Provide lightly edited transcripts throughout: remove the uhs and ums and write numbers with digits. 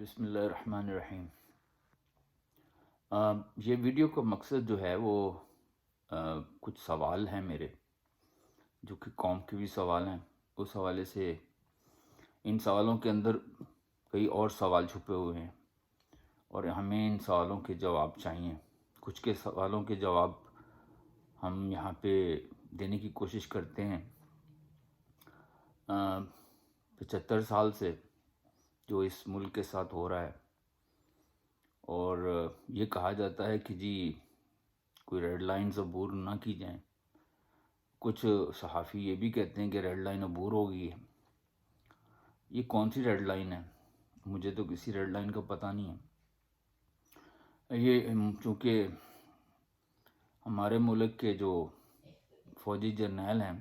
بسم اللہ الرحمن الرحیم۔ یہ ویڈیو کا مقصد جو ہے وہ کچھ سوال ہیں میرے، جو کہ قوم کے بھی سوال ہیں۔ اس حوالے سے ان سوالوں کے اندر کئی اور سوال چھپے ہوئے ہیں اور ہمیں ان سوالوں کے جواب چاہیے۔ کچھ کے سوالوں کے جواب ہم یہاں پہ دینے کی کوشش کرتے ہیں۔ 75 سال سے جو اس ملک کے ساتھ ہو رہا ہے، اور یہ کہا جاتا ہے کہ جی کوئی ریڈ لائنز عبور نہ کی جائیں۔ کچھ صحافی یہ بھی کہتے ہیں کہ ریڈ لائن عبور ہو گئی ہے۔ یہ کون سی ریڈ لائن ہے؟ مجھے تو کسی ریڈ لائن کا پتہ نہیں ہے۔ یہ چونکہ ہمارے ملک کے جو فوجی جرنیل ہیں،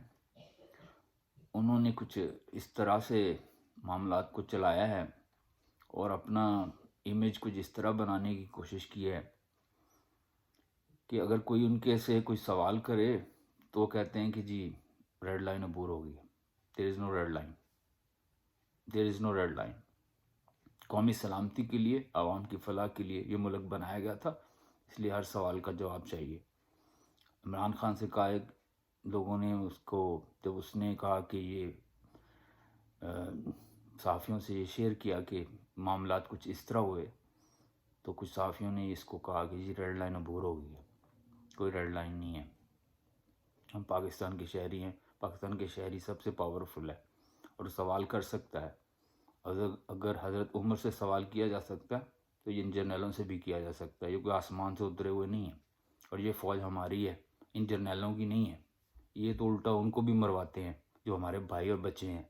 انہوں نے کچھ اس طرح سے معاملات کو چلایا ہے اور اپنا امیج کچھ اس طرح بنانے کی کوشش کی ہے کہ اگر کوئی ان کے سے کوئی سوال کرے تو وہ کہتے ہیں کہ جی ریڈ لائن عبور ہو گئی ہے۔ دیر از نو ریڈ لائن، دیر از نو ریڈ لائن۔ قومی سلامتی کے لیے، عوام کی فلاح کے لیے یہ ملک بنایا گیا تھا، اس لیے ہر سوال کا جواب چاہیے۔ عمران خان سے کہا ایک لوگوں نے اس کو، جب اس نے کہا کہ یہ صحافیوں سے یہ شیئر کیا کہ معاملات کچھ اس طرح ہوئے، تو کچھ صحافیوں نے اس کو کہا کہ جی ریڈ لائن عبور ہو گئی ہے۔ کوئی ریڈ لائن نہیں ہے۔ ہم پاکستان کے شہری ہیں، پاکستان کے شہری سب سے پاورفل ہے اور سوال کر سکتا ہے۔ اگر حضرت عمر سے سوال کیا جا سکتا ہے تو ان جرنیلوں سے بھی کیا جا سکتا ہے۔ یہ کوئی آسمان سے اترے ہوئے نہیں ہیں، اور یہ فوج ہماری ہے، ان جرنیلوں کی نہیں ہے۔ یہ تو الٹا ان کو بھی مرواتے ہیں جو ہمارے بھائی اور بچے ہیں۔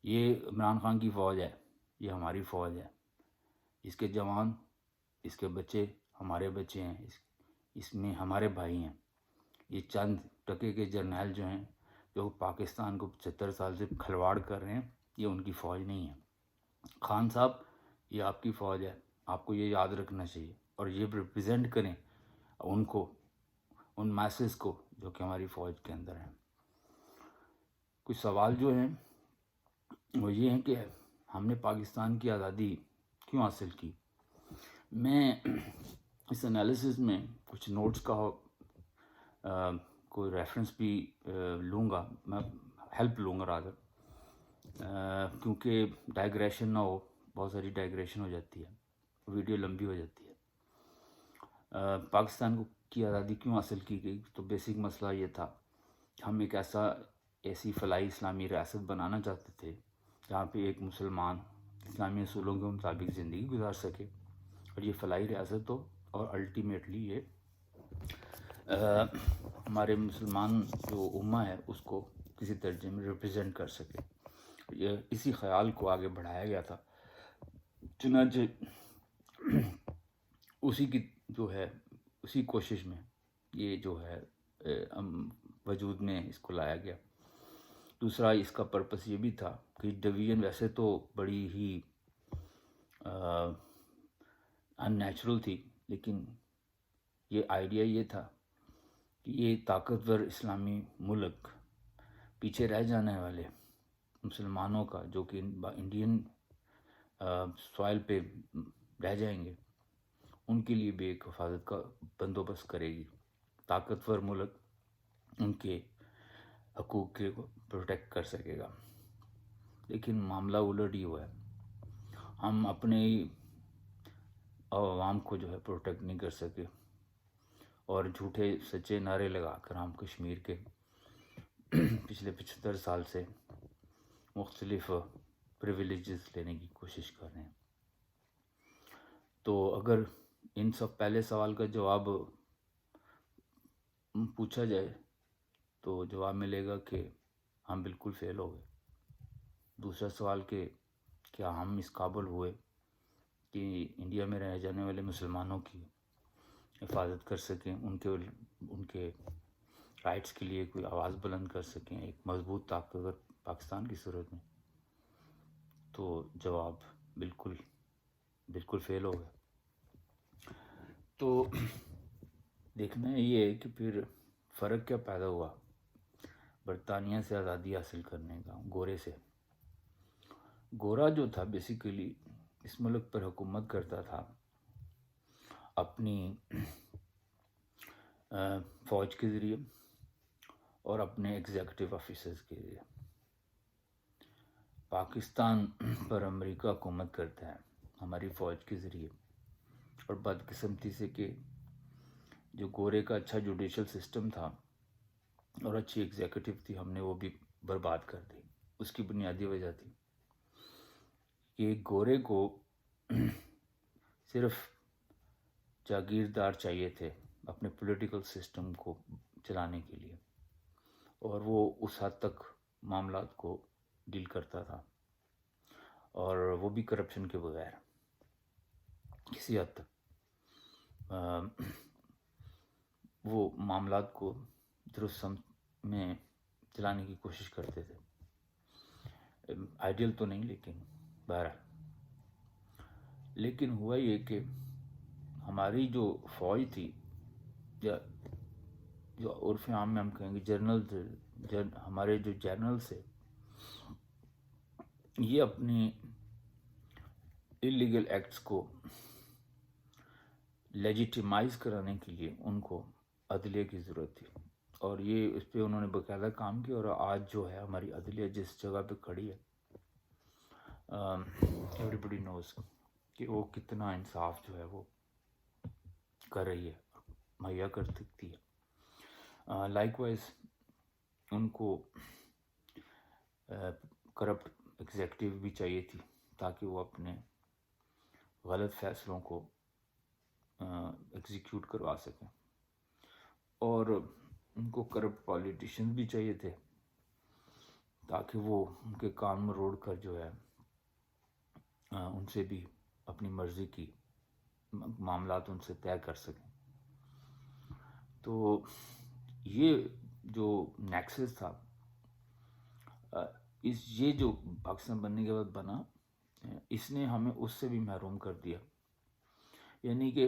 یہ عمران خان کی فوج ہے، یہ ہماری فوج ہے۔ اس کے جوان، اس کے بچے ہمارے بچے ہیں، اس میں ہمارے بھائی ہیں۔ یہ چند ٹکے کے جرنیل جو ہیں، جو پاکستان کو 75 سال سے کھلواڑ کر رہے ہیں، یہ ان کی فوج نہیں ہے۔ خان صاحب، یہ آپ کی فوج ہے، آپ کو یہ یاد رکھنا چاہیے، اور یہ ریپرزینٹ کریں ان کو، ان میسز کو جو کہ ہماری فوج کے اندر ہیں۔ کچھ سوال جو ہیں وہ یہ ہیں کہ ہم نے پاکستان کی آزادی کیوں حاصل کی۔ میں اس انالیسس میں کچھ نوٹس کا کوئی ریفرنس بھی لوں گا، میں ہیلپ لوں گا رادر، کیونکہ ڈائگریشن نہ ہو، بہت ساری ڈائگریشن ہو جاتی ہے، ویڈیو لمبی ہو جاتی ہے۔ پاکستان کی آزادی کیوں حاصل کی گئی؟ تو بیسک مسئلہ یہ تھا کہ ہم ایک ایسی فلاحی اسلامی ریاست بنانا چاہتے تھے جہاں پہ ایک مسلمان اسلامی اصولوں کے مطابق زندگی گزار سکے، اور یہ فلاحی ریاست ہو، اور الٹیمیٹلی یہ ہمارے مسلمان جو امہ ہے اس کو کسی درجے میں ریپرزینٹ کر سکے۔ یہ اسی خیال کو آگے بڑھایا گیا تھا۔ چنانچہ اسی کی جو ہے، اسی کوشش میں یہ جو ہے وجود میں اس کو لایا گیا۔ دوسرا اس کا پرپس یہ بھی تھا کہ ڈویژن ویسے تو بڑی ہی ان نیچرل تھی، لیکن یہ آئیڈیا یہ تھا کہ یہ طاقتور اسلامی ملک پیچھے رہ جانے والے مسلمانوں کا، جو کہ انڈین سوائل پہ رہ جائیں گے، ان کے لیے بھی ایک حفاظت کا بندوبست کرے گی۔ طاقتور ملک ان کے حقوق کے پروٹیکٹ کر سکے گا۔ لیکن معاملہ الٹ ہی ہوا ہے۔ ہم اپنے عوام کو جو ہے پروٹیکٹ نہیں کر سکے، اور جھوٹے سچے نعرے لگا کر ہم کشمیر کے پچھلے 75 سال سے مختلف پریویلیجز لینے کی کوشش کر رہے ہیں۔ تو اگر ان سب پہلے سوال کا جواب پوچھا جائے تو جواب ملے گا کہ ہم بالکل فیل ہو گئے۔ دوسرا سوال کہ کیا ہم اس قابل ہوئے کہ انڈیا میں رہ جانے والے مسلمانوں کی حفاظت کر سکیں، ان کے رائٹس کے لیے کوئی آواز بلند کر سکیں ایک مضبوط طاقتور پاکستان کی صورت میں؟ تو جواب بالکل فیل ہو گیا۔ تو دیکھنا یہ ہے کہ پھر فرق کیا پیدا ہوا برطانیہ سے آزادی حاصل کرنے کا، گورے سے۔ گورا جو تھا بیسیکلی اس ملک پر حکومت کرتا تھا اپنی فوج کے ذریعے اور اپنے ایگزیکٹو آفیسرز کے ذریعے. پاکستان پر امریکہ حکومت کرتا ہے ہماری فوج کے ذریعے، اور بدقسمتی سے کہ جو گورے کا اچھا جوڈیشل سسٹم تھا اور اچھی ایگزیکٹو تھی، ہم نے وہ بھی برباد کر دی. اس کی بنیادی وجہ تھی کہ گورے کو صرف جاگیردار چاہیے تھے اپنے پولیٹیکل سسٹم کو چلانے کے لیے، اور وہ اس حد تک معاملات کو ڈیل کرتا تھا، اور وہ بھی کرپشن کے بغیر کسی حد تک وہ معاملات کو درست سمت میں چلانے کی کوشش کرتے تھے. آئیڈیل تو نہیں، لیکن بہرحال. لیکن ہوا یہ کہ ہماری جو فوج تھی، یا جو عرف عام میں ہم کہیں گے جنرل، ہمارے جو جنرل سے یہ اپنی انلیگل ایکٹس کو لیجیٹیمائز کرانے کے لیے ان کو عدلیہ کی ضرورت تھی، اور یہ اس پہ انہوں نے باقاعدہ کام کیا. اور آج جو ہے ہماری عدلیہ جس جگہ پہ کھڑی ہے، ایوری بڈی نوز کہ وہ کتنا انصاف جو ہے وہ کر رہی ہے، مہیا کر سکتی ہے. لائک وائز ان کو کرپٹ ایگزیکٹو بھی چاہیے تھی تاکہ وہ اپنے غلط فیصلوں کو ایگزیکیوٹ کروا سکیں، اور ان کو کرپٹ پالیٹیشنز بھی چاہیے تھے تاکہ وہ ان کے کان میں روڑ کر جو ہے ان سے بھی اپنی مرضی کی معاملات ان سے طے کر سکیں. تو یہ جو نیکسس تھا، یہ جو پاکستان بننے کے بعد بنا، اس نے ہمیں اس سے بھی محروم کر دیا. یعنی کہ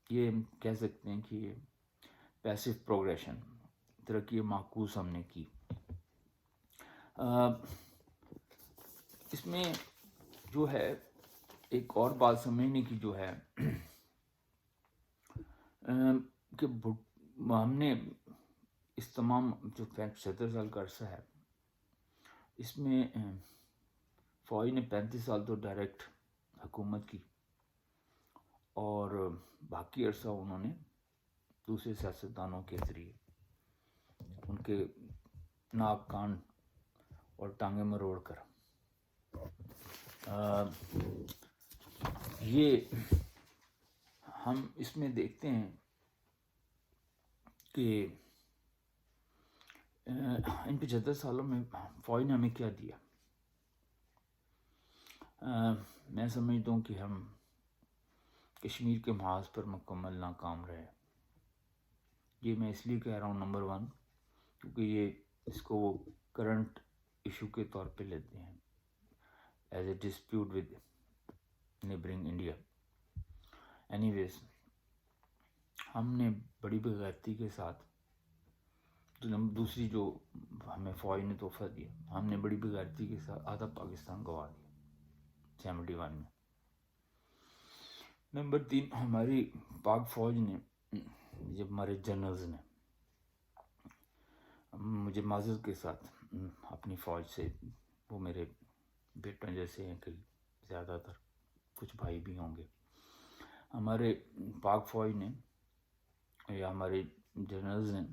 یہ کہہ سکتے ہیں کہ یہ پیسو پروگریشن، ترقی معکوس ہم نے کی. اس میں جو ہے ایک اور بات سمجھنے کی جو ہے کہ ہم نے اس تمام جو 70 سال کا عرصہ ہے، اس میں فوج نے 35 سال تو ڈائریکٹ حکومت کی، اور باقی عرصہ انہوں نے دوسرے سیاستدانوں کے ذریعے ان کے ناک کان اور ٹانگیں مروڑ کر یہ ہم اس میں دیکھتے ہیں کہ ان 75 سالوں میں فوج نے ہمیں کیا دیا. میں سمجھتا ہوں کہ ہم کشمیر کے محاذ پر مکمل ناکام رہے. یہ میں اس لیے کہہ رہا ہوں نمبر 1 کیونکہ یہ اس کو وہ کرنٹ ایشو کے طور پہ لیتے ہیں as a dispute with neighbouring India. Anyways ہم نے بڑی بغیرتی کے ساتھ دوسری جو ہمیں فوج نے تحفہ دیا، ہم نے بڑی بغیرتی کے ساتھ آدھا پاکستان گوا دیا 71 میں. نمبر 3 ہماری پاک فوج نے، جب ہمارے جنرلز نے، مجھے معذرت کے ساتھ اپنی فوج سے، وہ میرے بیٹوں جیسے ہیں، کئی زیادہ تر کچھ بھائی بھی ہوں گے، ہمارے پاک فوج نے یا ہمارے جنرلز نے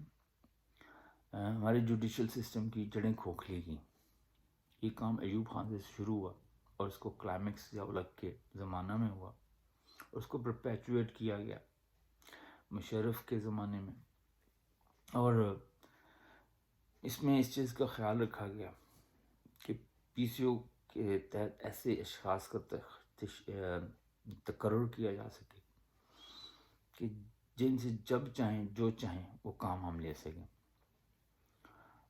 ہمارے جوڈیشل سسٹم کی جڑیں کھوکھلی کی. یہ کام ایوب خان سے شروع ہوا اور اس کو کلائمیکس ضیاء-ال-حق کے زمانہ میں ہوا، اور اس کو پرپیچویٹ کیا گیا مشرف کے زمانے میں، اور اس میں اس چیز کا خیال رکھا گیا کہ پی سی او کے تحت ایسے اشخاص کا تقرر کیا جا سکے کہ جن سے جب چاہیں جو چاہیں وہ کام ہم لے سکیں.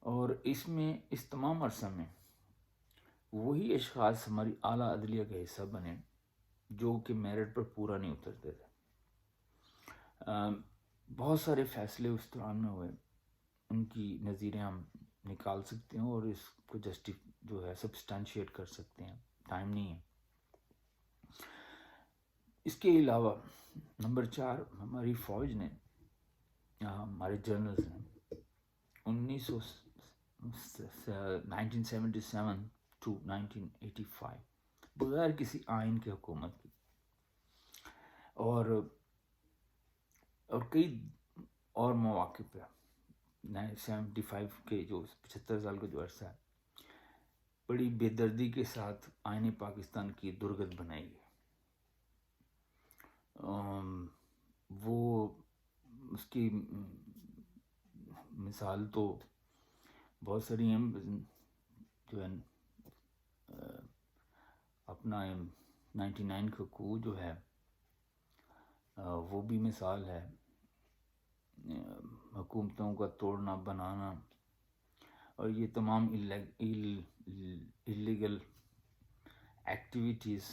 اور اس میں اس تمام عرصہ میں وہی اشخاص ہماری اعلیٰ عدلیہ کا حصہ بنے جو کہ میرٹ پر پورا نہیں اترتے تھے. بہت سارے فیصلے اس دوران میں ہوئے، ان کی نظیریں ہم نکال سکتے ہیں اور اس کو جو ہے سبسٹانشیٹ کر سکتے ہیں. ٹائم نہیں ہے. اس کے علاوہ نمبر 4 ہماری فوج نے، ہمارے جنرلز نے 1977 ٹو 1985 بغیر کسی آئین کے حکومت کی، اور کئی اور مواقع پہ 75 کے جو 75 سال کا جو عرصہ ہے، بڑی بے دردی کے ساتھ آئین پاکستان کی درگت بنائی ہے۔ وہ اس کی مثال تو بہت ساری ہیں، جو ہے اپنا 99 کا کو جو ہے وہ بھی مثال ہے، حکومتوں کا توڑنا بنانا، اور یہ تمام اللیگل ایکٹیویٹیز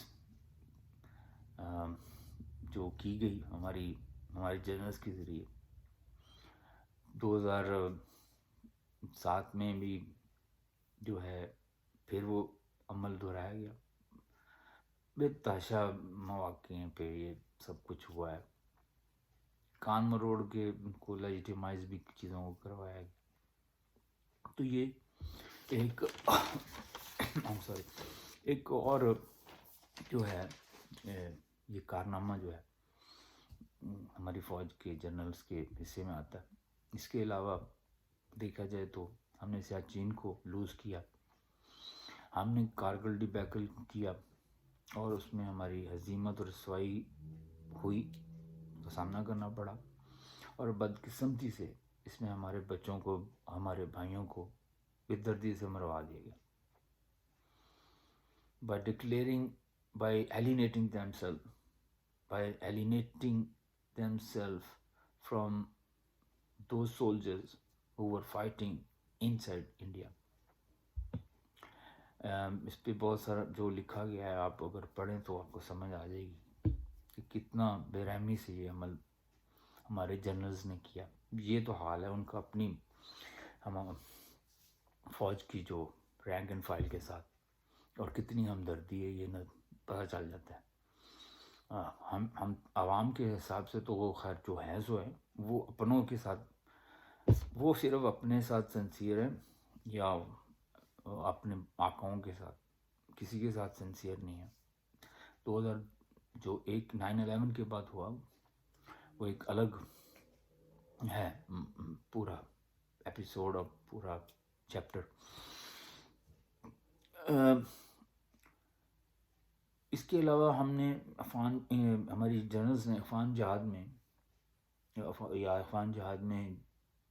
جو کی گئی ہمارے جنرلز کے ذریعے 2007 میں بھی جو ہے پھر وہ عمل دہرایا گیا۔ بے تحاشا مواقع پہ یہ سب کچھ ہوا ہے، کان مروڑ کے ان کو لیجیٹیمائز بھی چیزوں کو کروایا گیا۔ تو یہ ایک اور جو ہے یہ کارنامہ جو ہے ہماری فوج کے جنرلز کے حصے میں آتا ہے۔ اس کے علاوہ دیکھا جائے تو ہم نے سیاچین کو لوز کیا، ہم نے کارگل ڈیبیکل کیا، اور اس میں ہماری ہزیمت اور رسوائی ہوئی، کا سامنا کرنا پڑا، اور بدقسمتی سے اس میں ہمارے بچوں کو، ہمارے بھائیوں کو بے دردی سے مروا دیا گیا۔ by alienating themselves from those soldiers who were fighting inside India۔ اس پہ بہت سارا جو لکھا گیا ہے، آپ اگر پڑھیں تو آپ کو سمجھ آ جائے گی کہ کتنا بے رحمی سے یہ عمل ہمارے جنرلز نے کیا۔ یہ تو حال ہے ان کا اپنی فوج کی جو رینک اینڈ فائل کے ساتھ، اور کتنی ہمدردی ہے یہ پتہ چل جاتا ہے۔ ہم عوام کے حساب سے تو وہ خیر جو ہے سو ہے، وہ اپنوں کے ساتھ، وہ صرف اپنے ساتھ سنسیئر ہیں، یا اپنے آقاؤں کے ساتھ، کسی کے ساتھ سنسیئر نہیں ہے۔ 2000 جو 9/11 کے بعد ہوا، وہ ایک الگ ہے پورا ایپیسوڈ اور پورا چیپٹر۔ اس کے علاوہ ہم نے ہماری جنرلز نے افغان جہاد میں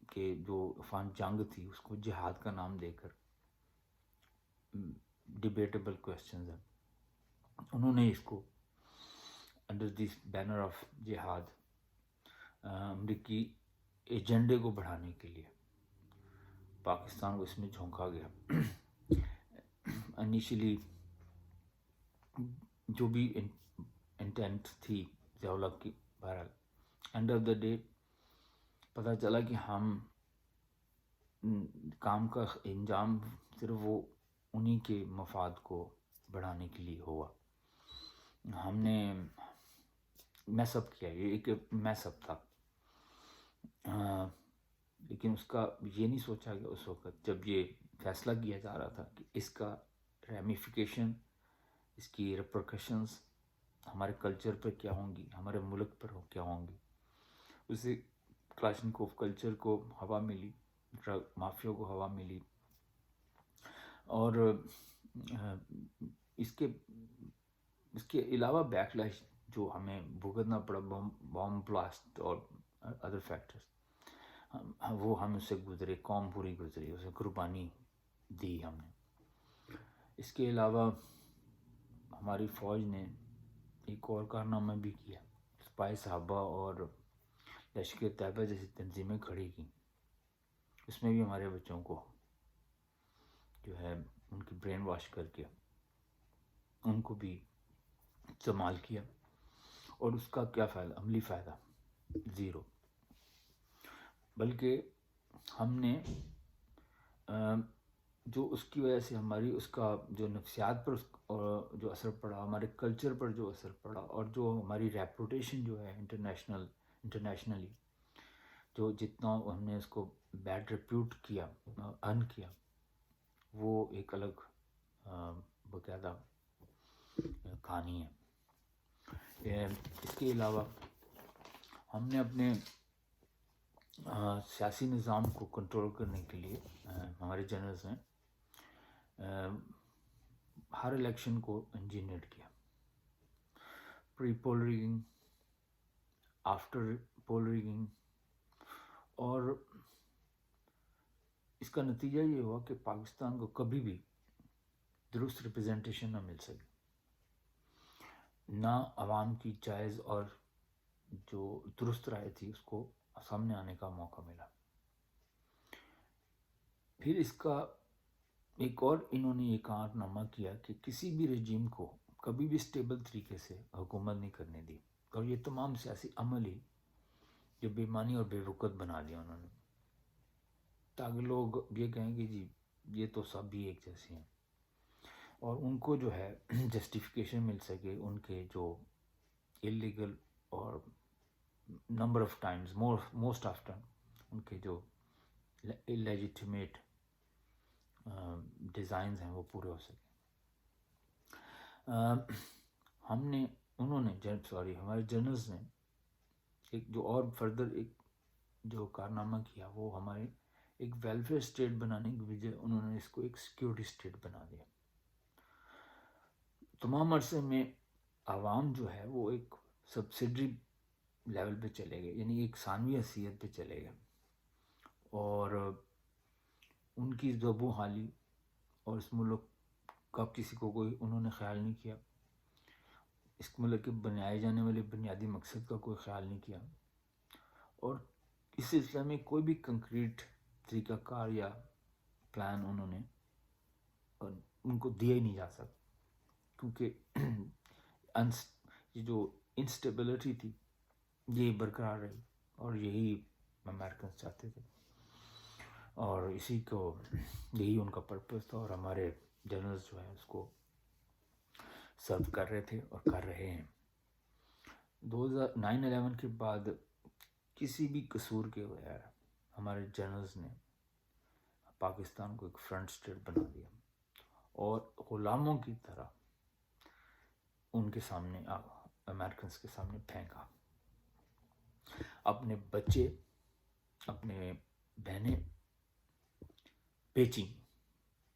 کہ جو افغان جنگ تھی اس کو جہاد کا نام دے کر، ڈیبیٹیبل کویسچنز ہیں، انہوں نے اس کو انڈر دس بینر آف جہاد امریکی ایجنڈے کو بڑھانے کے لیے پاکستان کو اس میں جھونکا گیا۔ انیشلی جو بھی انٹینٹ تھی ضیاء کی، بہرحال اینڈ آف دا ڈے پتہ چلا کہ ہم کام کا انجام صرف وہ انہی کے مفاد کو بڑھانے کے لیے ہوا۔ ہم نے میس اپ کیا، یہ ایک میس اپ تھا، لیکن اس کا یہ نہیں سوچا گیا اس وقت جب یہ فیصلہ کیا جا رہا تھا کہ اس کا ریمیفیکیشن، اس کی ریپرکشنز ہمارے کلچر پر کیا ہوں گی، ہمارے ملک پر کیا ہوں گی۔ اسے کلاشنکوف کلچر کو ہوا ملی، ڈرگ مافیا کو ہوا ملی، اور اس کے علاوہ بیکلاش جو ہمیں بھگتنا پڑا، بام بلاسٹ اور ادر فیکٹرز، وہ ہم اس سے گزرے، قوم پوری گزری، اسے قربانی دی ہم نے۔ اس کے علاوہ ہماری فوج نے ایک اور کارنامہ بھی کیا، سپاہی صحابہ اور لشکر طیبہ جیسی تنظیمیں کھڑی کی، اس میں بھی ہمارے بچوں کو جو ہے ان کی برین واش کر کے ان کو بھی استعمال کیا، اور اس کا کیا فائدہ، عملی فائدہ زیرو۔ بلکہ ہم نے جو اس کی وجہ سے ہماری اس کا جو نفسیات پر اور جو اثر پڑا، ہمارے کلچر پر جو اثر پڑا، اور جو ہماری ریپوٹیشن جو ہے انٹرنیشنلی جو جتنا ہم نے اس کو بیڈ ریپیوٹ کیا، ارن کیا، وہ ایک الگ باقاعدہ کہانی ہے۔ اس کے علاوہ ہم نے اپنے سیاسی نظام کو کنٹرول کرنے کے لیے ہمارے جنرلز نے ہر الیکشن کو انجینئر کیا، پری پول ریگنگ، آفٹر پول ریگنگ، اور اس کا نتیجہ یہ ہوا کہ پاکستان کو کبھی بھی درست ریپرزنٹیشن نہ مل سکی، نہ عوام کی جائز اور جو درست رائے تھی اس کو سامنے آنے کا موقع ملا۔ پھر اس کا ایک اور انہوں نے یہ کارنامہ کیا کہ کسی بھی رجیم کو کبھی بھی اسٹیبل طریقے سے حکومت نہیں کرنے دی، اور یہ تمام سیاسی عمل ہی جو بے معنی اور بے وقت بنا دیا انہوں نے، تاکہ لوگ یہ کہیں کہ جی یہ تو سب بھی ایک جیسے ہیں، اور ان کو جو ہے جسٹیفیکیشن مل سکے ان کے جو اللیگل اور number of times most of time ان کے جو لیجیٹیمیٹ ڈیزائنز ہیں وہ پورے ہو سکیں۔ ہمارے جرنلز نے ایک جو اور فردر ایک جو کارنامہ کیا، وہ ہمارے ایک ویلفیئر اسٹیٹ بنانے کی بجائے انہوں نے اس کو ایک سیکیورٹی اسٹیٹ بنا دیا۔ تمام عرصے میں عوام جو ہے وہ ایک سبسڈری لیول پہ چلے گئے، یعنی ایک ثانوی حیثیت پہ چلے گئے، اور ان کی ذوب و حالی اور اس ملک کا کسی کو کوئی انہوں نے خیال نہیں کیا، اس ملک کے بنائے جانے والے بنیادی مقصد کا کوئی خیال نہیں کیا، اور اس سلسلے میں کوئی بھی کنکریٹ طریقہ کار یا پلان انہوں نے ان کو دیا ہی نہیں جا سکتا، کیونکہ یہ جو انسٹیبلٹی تھی یہ برقرار رہی، اور یہی امریکنز چاہتے تھے، اور اسی کو یہی ان کا پرپس تھا، اور ہمارے جرنلز جو ہیں اس کو سرو کر رہے تھے اور کر رہے ہیں۔ 9/11 کے بعد کسی بھی قصور کے بغیر ہمارے جرنلز نے پاکستان کو ایک فرنٹ اسٹیٹ بنا دیا، اور غلاموں کی طرح ان کے سامنے امریکنز کے سامنے پھینکا، اپنے بچے اپنے بہنیں بیچی،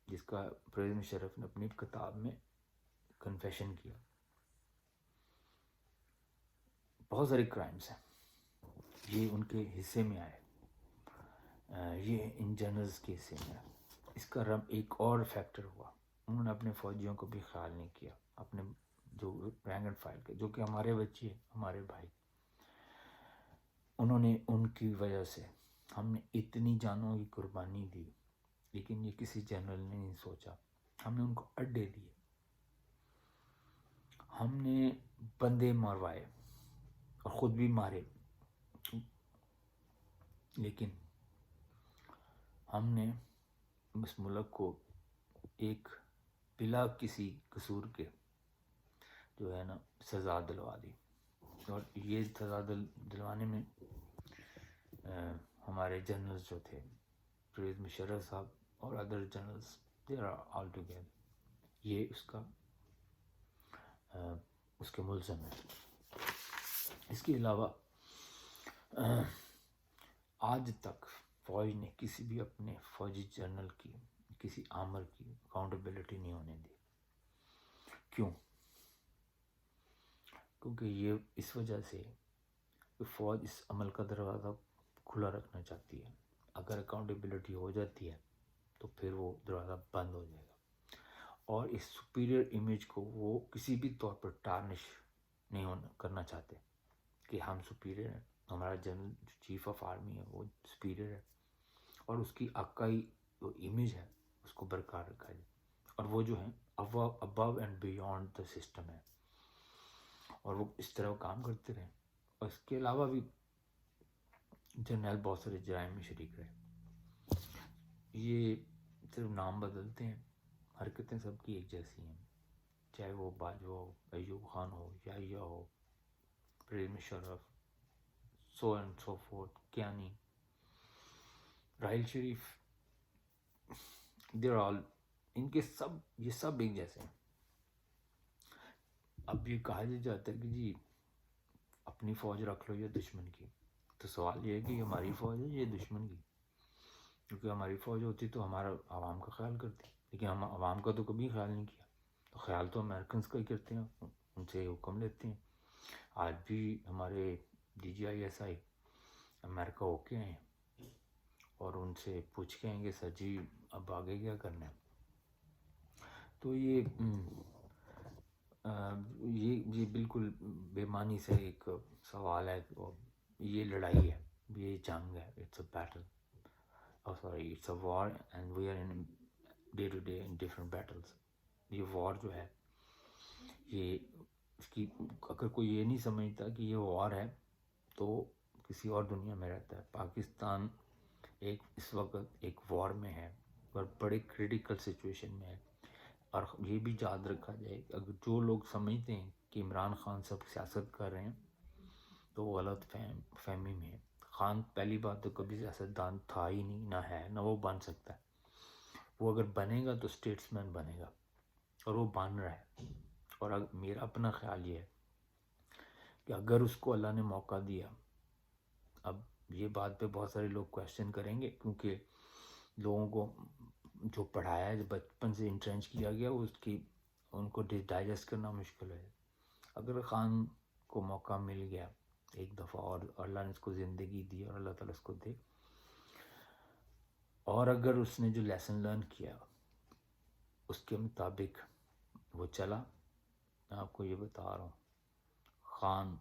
جس کا پرویز مشرف نے اپنی کتاب میں کنفیشن کیا۔ بہت سارے کرائمز ہیں یہ ان کے حصے میں آئے، یہ ان جرنلز کے حصے میں آئے۔ اس کا ایک اور فیکٹر ہوا، انہوں نے اپنے فوجیوں کو بھی خیال نہیں کیا، اپنے جو رینک اینڈ فائل کے جو کہ ہمارے بچے ہمارے بھائی، انہوں نے ان کی وجہ سے ہم نے اتنی جانوں کی قربانی دی، لیکن یہ کسی جنرل نے نہیں سوچا۔ ہم نے ان کو اڈے دیے، ہم نے بندے مروائے اور خود بھی مارے، لیکن ہم نے اس ملک کو ایک بلا کسی قصور کے جو ہے نا سزا دلوا دی، اور یہ سزا دلوانے میں ہمارے جنرلز جو تھے پرویز مشرف صاحب اور other generals they are all together, یہ اس کے ملزم ہیں۔ اس کے علاوہ آج تک فوج نے کسی بھی اپنے فوجی جنرل کی کسی آمر کی اکاؤنٹیبلٹی نہیں ہونے دی۔ کیوں؟ کیونکہ یہ اس وجہ سے کہ فوج اس عمل کا دروازہ کھلا رکھنا چاہتی ہے، اگر اکاؤنٹیبلٹی ہو جاتی ہے تو پھر وہ دروازہ بند ہو جائے گا، اور اس سپیریئر امیج کو وہ کسی بھی طور پر ٹارنش نہیں کرنا چاہتے کہ ہم سپیریئر ہیں، ہمارا جنرل چیف آف آرمی ہے وہ سپیریئر ہے، اور اس کی آقائی جو امیج ہے اس کو برقرار رکھا جائے، اور وہ جو ہیں above and beyond the system ہے، اور وہ اس طرح کام کرتے رہے۔ اور اس کے علاوہ بھی جرنیل بہت سارے جرائم میں شریک رہے۔ یہ صرف نام بدلتے ہیں، حرکتیں سب کی ایک جیسی ہیں، چاہے وہ باجوہ ہو، ایوب خان ہو، یحییٰ ہو، Pervez Musharraf, so and so forth, Kayani, Raheel Sharif, they're all, ان کے یہ سب ایک جیسے ہیں۔ اب یہ کہا جاتا ہے کہ جی اپنی فوج رکھ لو یا دشمن کی، تو سوال یہ ہے کہ ہماری فوج ہے یا دشمن کی؟ کیونکہ ہماری فوج ہوتی تو ہمارا عوام کا خیال کرتی، لیکن ہم عوام کا تو کبھی خیال نہیں کیا، تو خیال تو امریکنز کا ہی کرتے ہیں، ان سے حکم لیتے ہیں۔ آج بھی ہمارے DGISI امریکہ ہو کے آئے ہیں اور ان سے پوچھ کے آئیں گے سر جی اب آگے کیا کرنا ہے۔ تو یہ بالکل بے معنی سے ایک سوال ہے، یہ لڑائی ہے، یہ جنگ ہے، it's a battle, it's a war and we are in day to day in different battles. یہ وار جو ہے، یہ اس کی اگر کوئی یہ نہیں سمجھتا کہ یہ وار ہے تو کسی اور دنیا میں رہتا ہے۔ پاکستان اس وقت ایک وار میں ہے اور بڑے کریٹیکل سچویشن میں ہے، اور یہ بھی یاد رکھا جائے کہ اگر جو لوگ سمجھتے ہیں کہ عمران خان سب سیاست کر رہے ہیں تو وہ غلط فہمی میں ہے۔ خان پہلی بات تو کبھی سیاستدان تھا ہی نہیں، نہ ہے، نہ وہ بن سکتا ہے۔ وہ اگر بنے گا تو اسٹیٹس مین بنے گا، اور وہ بن رہا ہے۔ اور میرا اپنا خیال یہ ہے کہ اگر اس کو اللہ نے موقع دیا، اب یہ بات پہ بہت سارے لوگ کویسچن کریں گے کیونکہ لوگوں کو جو پڑھایا ہے، جو بچپن سے انٹرینچ کیا گیا، ان کو ڈائجسٹ کرنا مشکل ہے۔ اگر خان کو موقع مل گیا ایک دفعہ اور اللہ نے اس کو زندگی دی اور اللہ تعالیٰ اس کو دے، اور اگر اس نے جو لیسن لرن کیا اس کے مطابق وہ چلا، میں آپ کو یہ بتا رہا ہوں، خان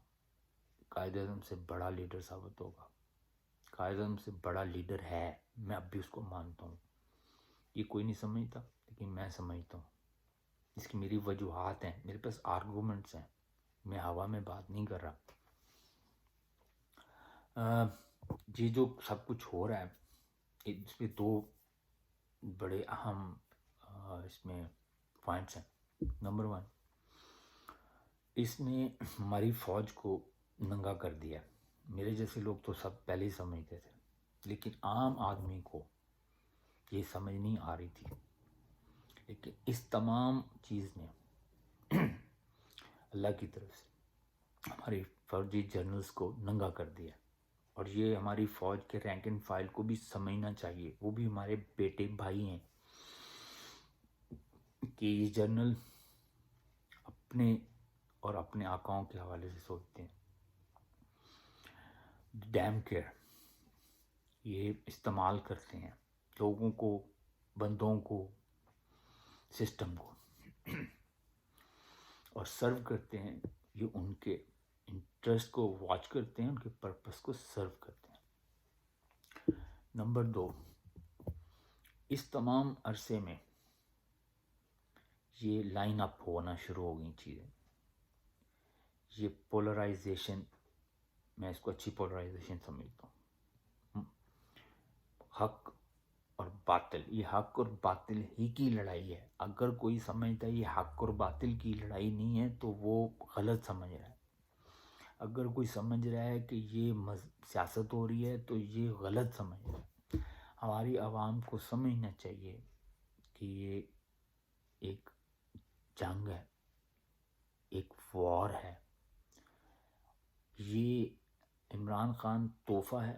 قائد اعظم سے بڑا لیڈر ثابت ہوگا۔ قائد اعظم سے بڑا لیڈر ہے، میں اب بھی اس کو مانتا ہوں۔ یہ کوئی نہیں سمجھتا لیکن میں سمجھتا ہوں، اس کی میری وجوہات ہیں، میرے پاس آرگومنٹس ہیں، میں ہوا میں بات نہیں کر رہا۔ یہ جو سب کچھ ہو رہا ہے، اس میں دو بڑے اہم اس میں پوائنٹس ہیں۔ نمبر 1، اس نے ہماری فوج کو ننگا کر دیا۔ میرے جیسے لوگ تو سب پہلے ہی سمجھتے تھے، لیکن عام آدمی کو یہ سمجھ نہیں آ رہی تھی، لیکن اس تمام چیز نے اللہ کی طرف سے ہماری فوجی جنرلز کو ننگا کر دیا، اور یہ ہماری فوج کے رینک اینڈ فائل کو بھی سمجھنا چاہیے، وہ بھی ہمارے بیٹے بھائی ہیں، کہ یہ جنرل اپنے اور اپنے آقاؤں کے حوالے سے سوچتے ہیں۔ ڈیم کیئر، یہ استعمال کرتے ہیں لوگوں کو، بندوں کو، سسٹم کو، اور سرو کرتے ہیں۔ یہ ان کے انٹرسٹ کو واچ کرتے ہیں، ان کے پرپس کو سرو کرتے ہیں۔ نمبر 2، اس تمام عرصے میں یہ لائن اپ ہونا شروع ہو گئی چیزیں، یہ پولرائزیشن، میں اس کو اچھی پولرائزیشن سمجھتا ہوں۔ حق اور باطل، یہ حق اور باطل ہی کی لڑائی ہے۔ اگر کوئی سمجھتا ہے یہ حق اور باطل کی لڑائی نہیں ہے تو وہ غلط سمجھ رہا ہے۔ اگر کوئی سمجھ رہا ہے کہ یہ سیاست ہو رہی ہے تو یہ غلط سمجھ رہا ہے۔ ہماری عوام کو سمجھنا چاہیے کہ یہ ایک جنگ ہے، ایک وار ہے۔ یہ عمران خان تحفہ ہے،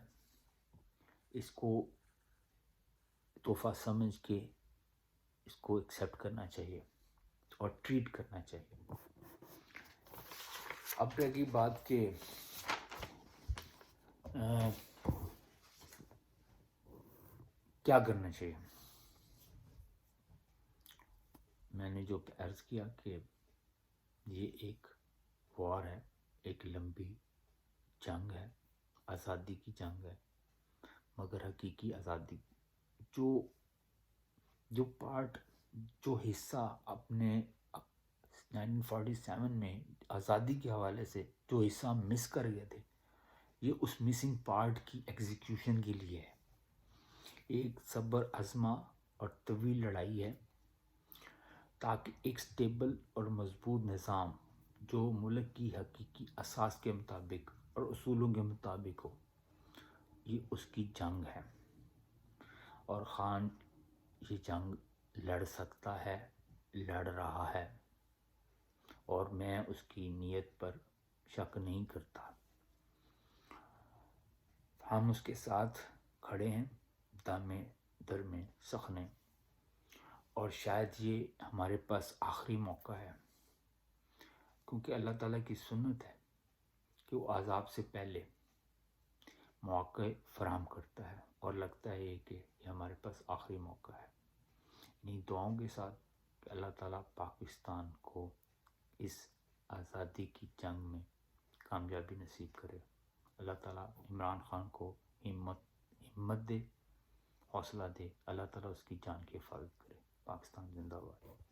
اس کو تحفہ سمجھ کے اس کو ایکسیپٹ کرنا چاہیے اور ٹریٹ کرنا چاہیے۔ اب رہی بات کہ کیا کرنا چاہیے، میں نے جو عرض کیا کہ یہ ایک وار ہے، ایک لمبی جنگ ہے، آزادی کی جنگ ہے، مگر حقیقی آزادی جو پارٹ، جو حصہ اپنے 1947 میں آزادی کے حوالے سے جو حصہ مس کر گئے تھے، یہ اس مسنگ پارٹ کی ایگزیکیوشن کے لیے ہے۔ ایک صبر عزمہ اور طویل لڑائی ہے تاکہ ایک سٹیبل اور مضبوط نظام جو ملک کی حقیقی اساس کے مطابق اور اصولوں کے مطابق ہو، یہ اس کی جنگ ہے۔ اور خان یہ جنگ لڑ سکتا ہے، لڑ رہا ہے، اور میں اس کی نیت پر شک نہیں کرتا۔ ہم اس کے ساتھ کھڑے ہیں دامے در میں سخنے، اور شاید یہ ہمارے پاس آخری موقع ہے، کیونکہ اللہ تعالیٰ کی سنت ہے کہ وہ عذاب سے پہلے مواقع فراہم کرتا ہے، اور لگتا ہے کہ یہ ہمارے پاس آخری موقع ہے۔ انہیں دعاؤں کے ساتھ کہ اللہ تعالیٰ پاکستان کو اس آزادی کی جنگ میں کامیابی نصیب کرے۔ اللہ تعالیٰ عمران خان کو ہمت دے، حوصلہ دے، اللہ تعالیٰ اس کی جان کی حفاظت کرے۔ پاکستان زندہ باد۔